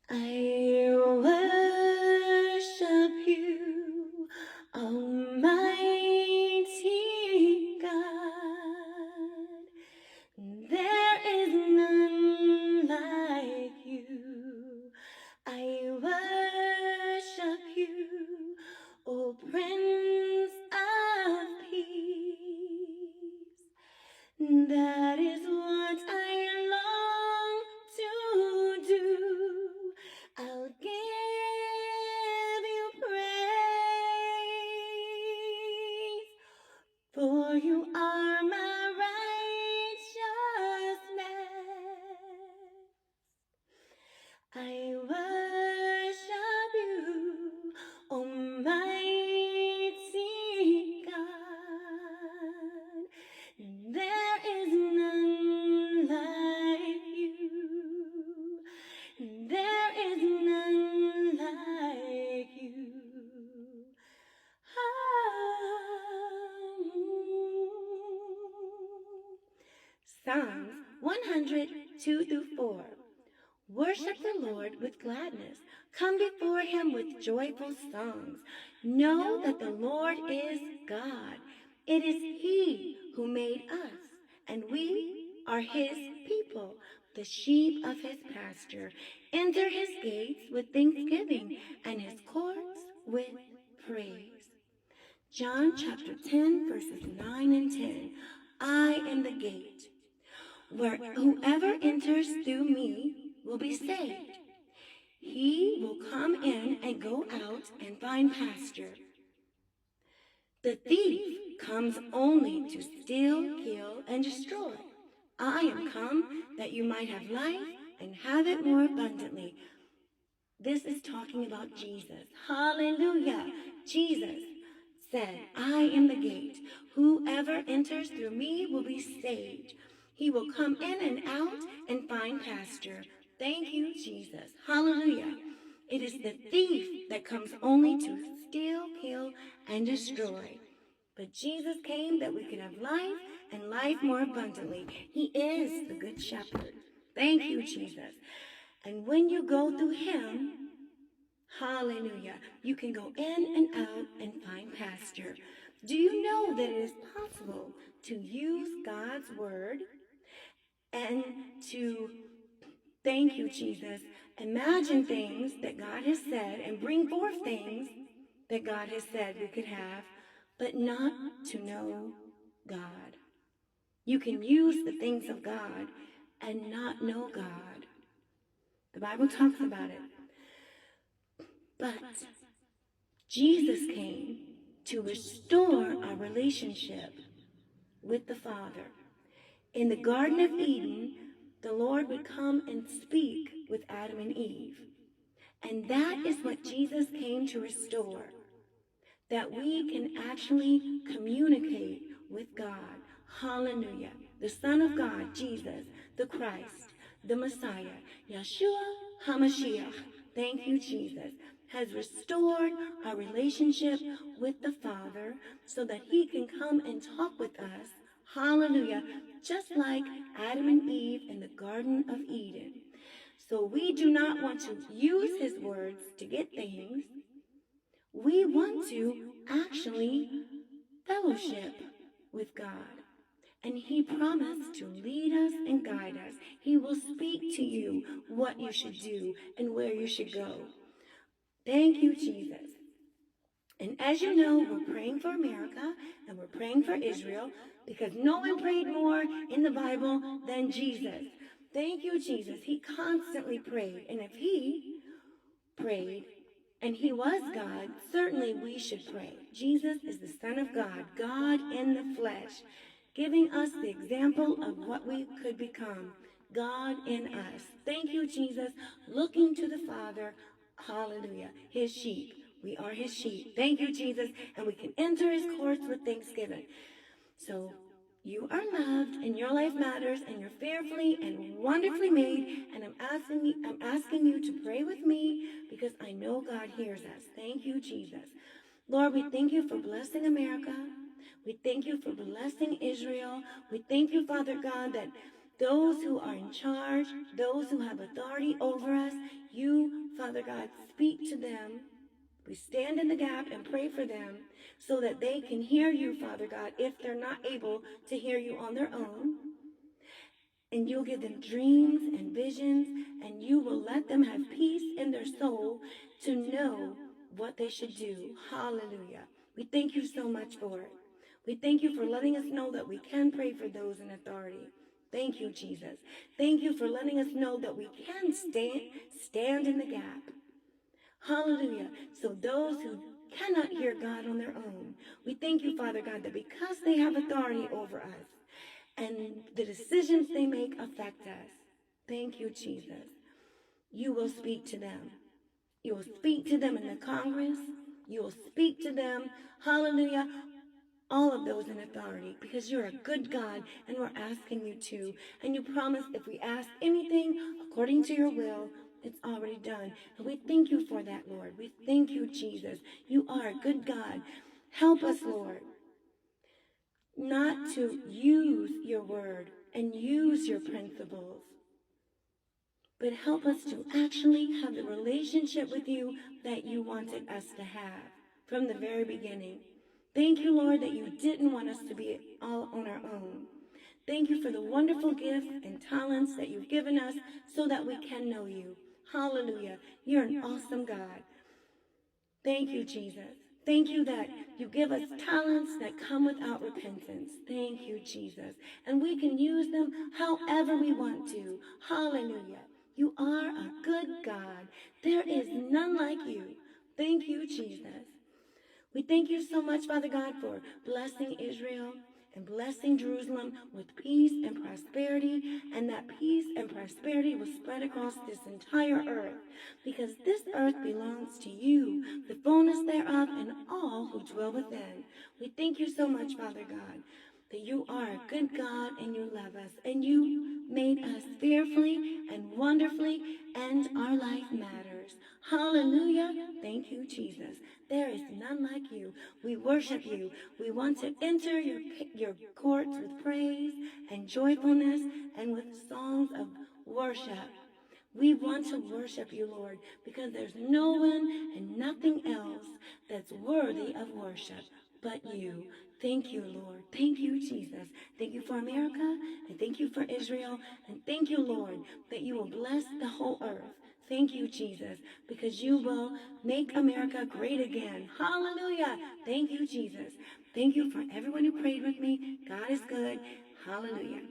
I worship you, Almighty God. There is none like you. I worship you, O Prince of Peace. That is what I long to do. I'll give you praise, for you are my righteousness. I worship you, Almighty God. There is none like you. There is none like you. Psalms 102-4. Worship the Lord with gladness. Come before him with joyful songs. Know that the Lord is God. It is he who made us, and we are his people, the sheep of his pasture. Enter his gates with thanksgiving and his courts with praise. John chapter 10, verses 9 and 10. I am the gate. Where whoever enters through me will be saved. He will come in and go out and find pasture. The thief comes only to steal, kill, and destroy. I am come that you might have life and have it more abundantly. This is talking about Jesus. Hallelujah. Jesus said, I am the gate. Whoever enters through me will be saved. He will come in and out and find pasture. Thank you, Jesus. Hallelujah. It is the thief that comes only to steal, kill, and destroy. But Jesus came that we could have life and life more abundantly. He is the good shepherd. Thank you, Jesus. And when you go through him, hallelujah, you can go in and out and find pasture. Do you know that it is possible to use God's word and to, thank you, Jesus, imagine things that God has said and bring forth things that God has said we could have, but not to know God? You can use the things of God and not know God. The Bible talks about it. But Jesus came to restore our relationship with the Father. In the Garden of Eden, the Lord would come and speak with Adam and Eve. And that is what Jesus came to restore, that we can actually communicate with God. Hallelujah. The Son of God, Jesus, the Christ, the Messiah, Yeshua HaMashiach. Thank you, Jesus, has restored our relationship with the Father so that he can come and talk with us. Hallelujah. Just like Adam and Eve in the Garden of Eden. So we do not want to use his words to get things. We want to actually fellowship with God. And he promised to lead us and guide us. He will speak to you what you should do and where you should go. Thank you, Jesus. And as you know, we're praying for America and we're praying for Israel because no one prayed more in the Bible than Jesus. Thank you, Jesus. He constantly prayed. And if he prayed and he was God, certainly we should pray. Jesus is the Son of God, God in the flesh, giving us the example of what we could become, God in us. Thank you, Jesus, looking to the Father, hallelujah, his sheep. We are his sheep. Thank you, Jesus, and we can enter his courts with thanksgiving. So you are loved, and your life matters, and you're fearfully and wonderfully made, and I'm asking you to pray with me because I know God hears us. Thank you, Jesus. Lord, we thank you for blessing America. We thank you for blessing Israel. We thank you, Father God, that those who are in charge, those who have authority over us, you, Father God, speak to them. We stand in the gap and pray for them so that they can hear you, Father God, if they're not able to hear you on their own. And you'll give them dreams and visions, and you will let them have peace in their soul to know what they should do. Hallelujah. We thank you so much for it. We thank you for letting us know that we can pray for those in authority. Thank you, Jesus. Thank you for letting us know that we can stand in the gap. Hallelujah. So those who cannot hear God on their own, we thank you, Father God, that because they have authority over us and the decisions they make affect us, thank you, Jesus. You will speak to them. You will speak to them in the Congress. You will speak to them, hallelujah, all of those in authority, because you're a good God and we're asking you to. And you promise if we ask anything according to your will, it's already done. And we thank you for that, Lord. We thank you, Jesus. You are a good God. Help us, Lord, not to use your word and use your principles, but help us to actually have the relationship with you that you wanted us to have from the very beginning. Thank you, Lord, that you didn't want us to be all on our own. Thank you for the wonderful gifts and talents that you've given us so that we can know you. Hallelujah. You're an awesome God. Thank you, Jesus. Thank you that you give us talents that come without repentance. Thank you, Jesus. And we can use them however we want to. Hallelujah. You are a good God. There is none like you. Thank you, Jesus. We thank you so much, Father God, for blessing Israel and blessing Jerusalem with peace and prosperity, and that peace and prosperity will spread across this entire earth, because this earth belongs to you, the fullness thereof, and all who dwell within. We thank you so much, Father God, that you are a good God and you love us, and you made us fearfully and wonderfully, and our life matters. Hallelujah. Thank you, Jesus. There is none like you. We worship you. We want to enter your courts with praise and joyfulness and with songs of worship. We want to worship you, Lord, because there's no one and nothing else that's worthy of worship but you. Thank you, Lord. Thank you, Jesus. Thank you for America, and thank you for Israel, and thank you, Lord, that you will bless the whole earth. Thank you, Jesus, because you will make America great again. Hallelujah. Thank you, Jesus. Thank you for everyone who prayed with me. God is good. Hallelujah.